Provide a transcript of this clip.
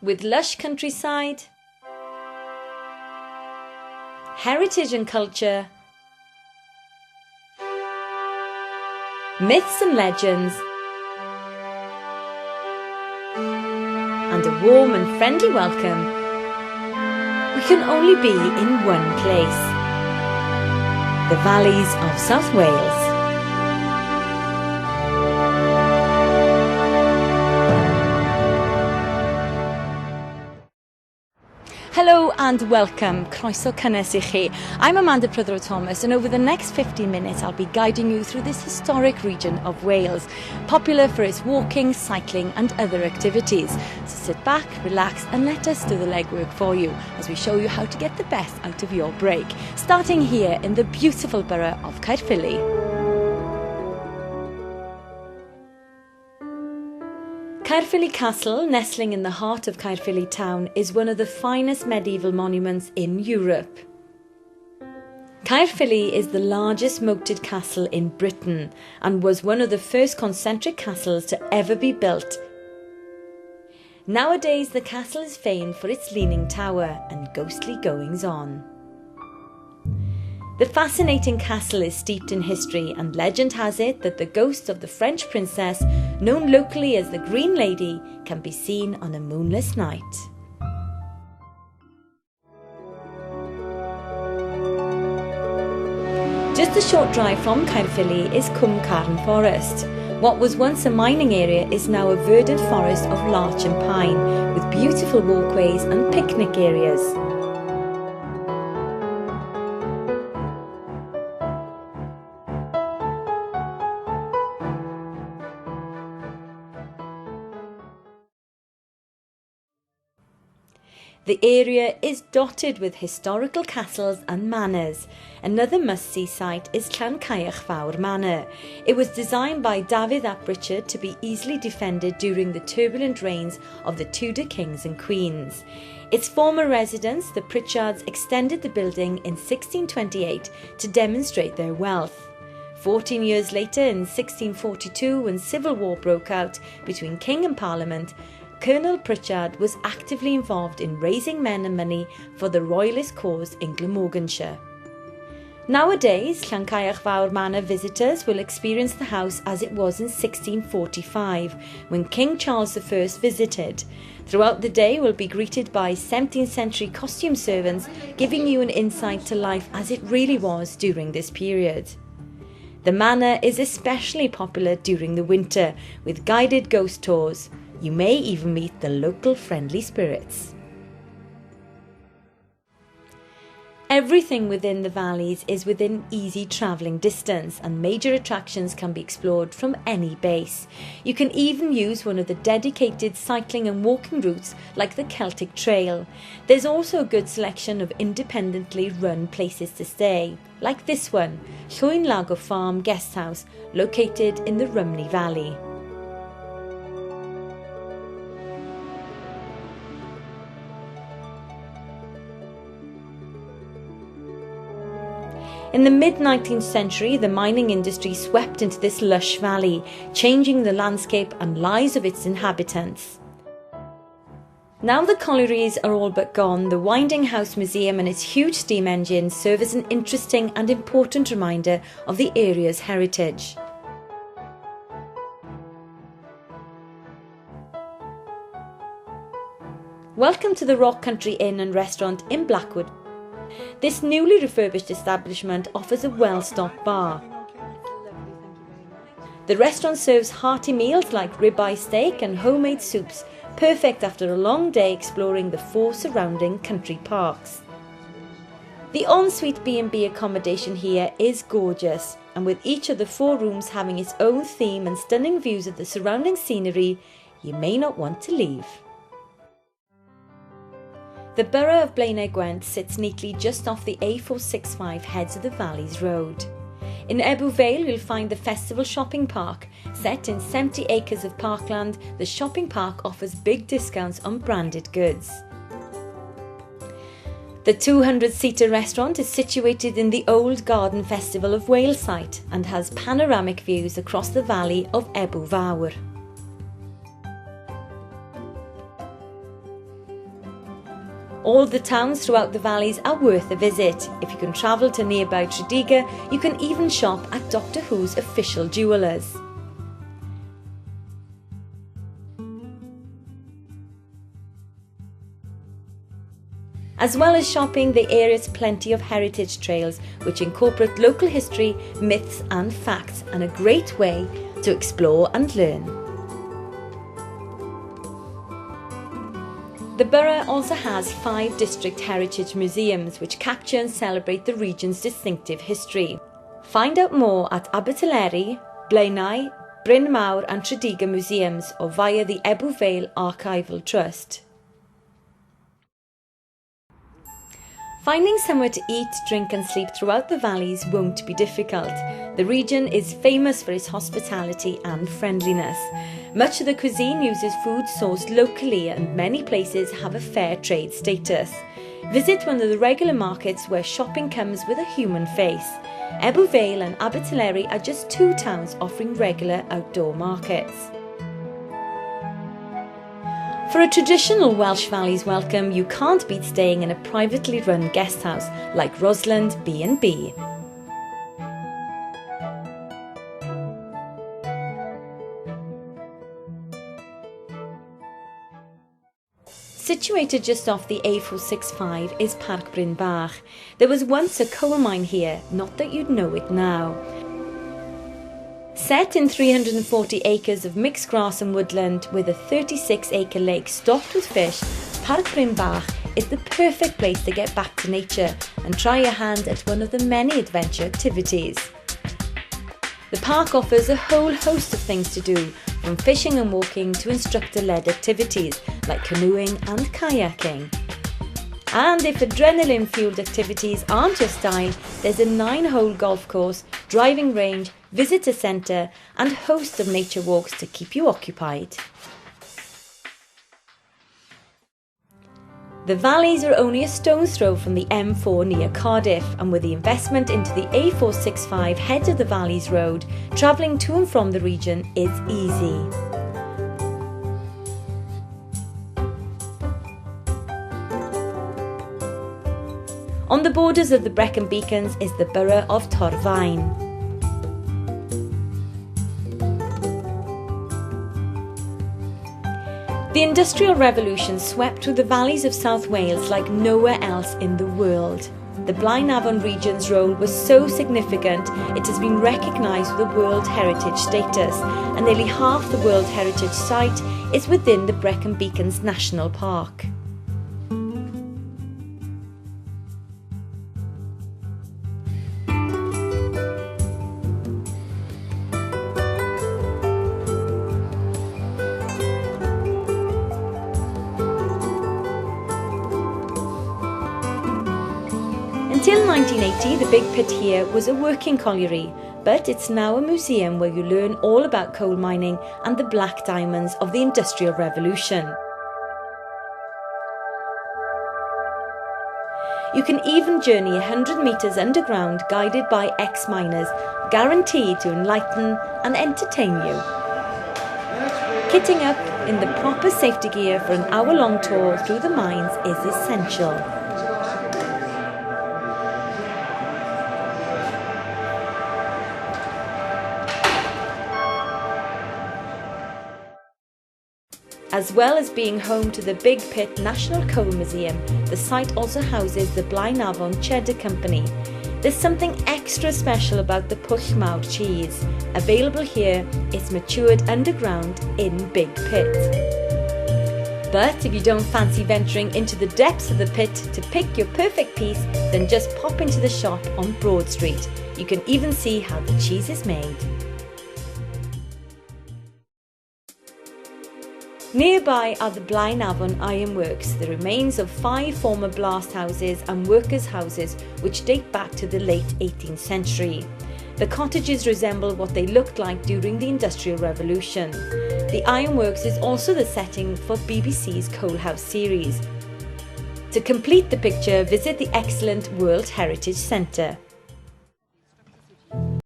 with lush countryside, heritage and culture, myths and legends, and a warm and friendly welcome, we can only be in one place: the Valleys of South Wales. Hello and welcome, croeso cynnes I chi. I'm Amanda Prythro-Thomas, and over the next 15 minutes I'll be guiding you through this historic region of Wales, popular for its walking, cycling and other activities. So sit back, relax and let us do the legwork for you as we show you how to get the best out of your break, starting here in the beautiful borough of Caerphilly. Caerphilly Castle, nestling in the heart of Caerphilly town, is one of the finest medieval monuments in Europe. Caerphilly is the largest moated castle in Britain and was one of the first concentric castles to ever be built. Nowadays the castle is famed for its leaning tower and ghostly goings-on. The fascinating castle is steeped in history, and legend has it that the ghost of the French princess, known locally as the Green Lady, can be seen on a moonless night. Just a short drive from Caerphilly is Cwm Carn Forest. What was once a mining area is now a verdant forest of larch and pine, with beautiful walkways and picnic areas. The area is dotted with historical castles and manors. Another must-see site is Llancaich Fawr Manor. It was designed by David ap Richard to be easily defended during the turbulent reigns of the Tudor kings and queens. Its former residents, the Pritchards, extended the building in 1628 to demonstrate their wealth. 14 years later, in 1642, when civil war broke out between king and parliament, Colonel Pritchard was actively involved in raising men and money for the royalist cause in Glamorganshire. Nowadays, Llancaich Fawr Manor visitors will experience the house as it was in 1645, when King Charles I visited. Throughout the day, we'll be greeted by 17th century costume servants, giving you an insight to life as it really was during this period. The manor is especially popular during the winter, with guided ghost tours. You may even meet the local friendly spirits. Everything within the valleys is within easy travelling distance, and major attractions can be explored from any base. You can even use one of the dedicated cycling and walking routes like the Celtic Trail. There's also a good selection of independently run places to stay, like this one, Llwyn Lago Farm Guest House, located in the Rhymney Valley. In the mid-19th century, the mining industry swept into this lush valley, changing the landscape and lives of its inhabitants. Now the collieries are all but gone, the Winding House Museum and its huge steam engines serve as an interesting and important reminder of the area's heritage. Welcome to the Rock Country Inn and Restaurant in Blackwood. This newly refurbished establishment offers a well-stocked bar. The restaurant serves hearty meals like ribeye steak and homemade soups, perfect after a long day exploring the 4 surrounding country parks. The ensuite B&B accommodation here is gorgeous, and with each of the 4 rooms having its own theme and stunning views of the surrounding scenery, you may not want to leave. The borough of Blaenau Gwent sits neatly just off the A465 Heads of the Valleys road. In Ebbw Vale you'll find the Festival Shopping Park. Set in 70 acres of parkland, the shopping park offers big discounts on branded goods. The 200-seater restaurant is situated in the old Garden Festival of Wales site and has panoramic views across the valley of Ebbw Fawr. All the towns throughout the valleys are worth a visit. If you can travel to nearby Tredegar, you can even shop at Doctor Who's official jewellers. As well as shopping, the area has plenty of heritage trails which incorporate local history, myths and facts, and a great way to explore and learn. The borough also has 5 district heritage museums which capture and celebrate the region's distinctive history. Find out more at Abertillery, Blaenau, Bryn Mawr and Tredegar museums or via the Ebwy Vale Archival Trust. Finding somewhere to eat, drink and sleep throughout the valleys won't be difficult. The region is famous for its hospitality and friendliness. Much of the cuisine uses food sourced locally and many places have a fair trade status. Visit one of the regular markets where shopping comes with a human face. Ebwy Vale and Abertillery are just 2 towns offering regular outdoor markets. For a traditional Welsh Valleys welcome, you can't beat staying in a privately run guest house like Rosland B&B. Situated just off the A465 is Parc Bryn Bach. There was once a coal mine here, not that you'd know it now. Set in 340 acres of mixed grass and woodland with a 36-acre lake stocked with fish, Parc Bryn Bach is the perfect place to get back to nature and try your hand at one of the many adventure activities. The park offers a whole host of things to do, from fishing and walking to instructor-led activities like canoeing and kayaking. And if adrenaline-fueled activities aren't your style, there's a 9-hole golf course, driving range, visitor centre and a host of nature walks to keep you occupied. The valleys are only a stone's throw from the M4 near Cardiff, and with the investment into the A465 head of the Valleys Road, travelling to and from the region is easy. On the borders of the Brecon Beacons is the borough of Torfaen. The Industrial Revolution swept through the valleys of South Wales like nowhere else in the world. The Blaen Afon region's role was so significant it has been recognised with a World Heritage status, and nearly half the World Heritage site is within the Brecon Beacons National Park. Until 1980, the Big Pit here was a working colliery, but it's now a museum where you learn all about coal mining and the black diamonds of the Industrial Revolution. You can even journey 100 metres underground guided by ex-miners, guaranteed to enlighten and entertain you. Kitting up in the proper safety gear for an hour-long tour through the mines is essential. As well as being home to the Big Pit National Coal Museum, the site also houses the Blaen Afon Cheddar Company. There's something extra special about the Pwll Mawr cheese. Available here, it's matured underground in Big Pit. But if you don't fancy venturing into the depths of the pit to pick your perfect piece, then just pop into the shop on Broad Street. You can even see how the cheese is made. Nearby are the Blaen Afon Ironworks, the remains of 5 former blast houses and workers' houses which date back to the late 18th century. The cottages resemble what they looked like during the Industrial Revolution. The Ironworks is also the setting for BBC's Coal House series. To complete the picture, visit the excellent World Heritage Centre.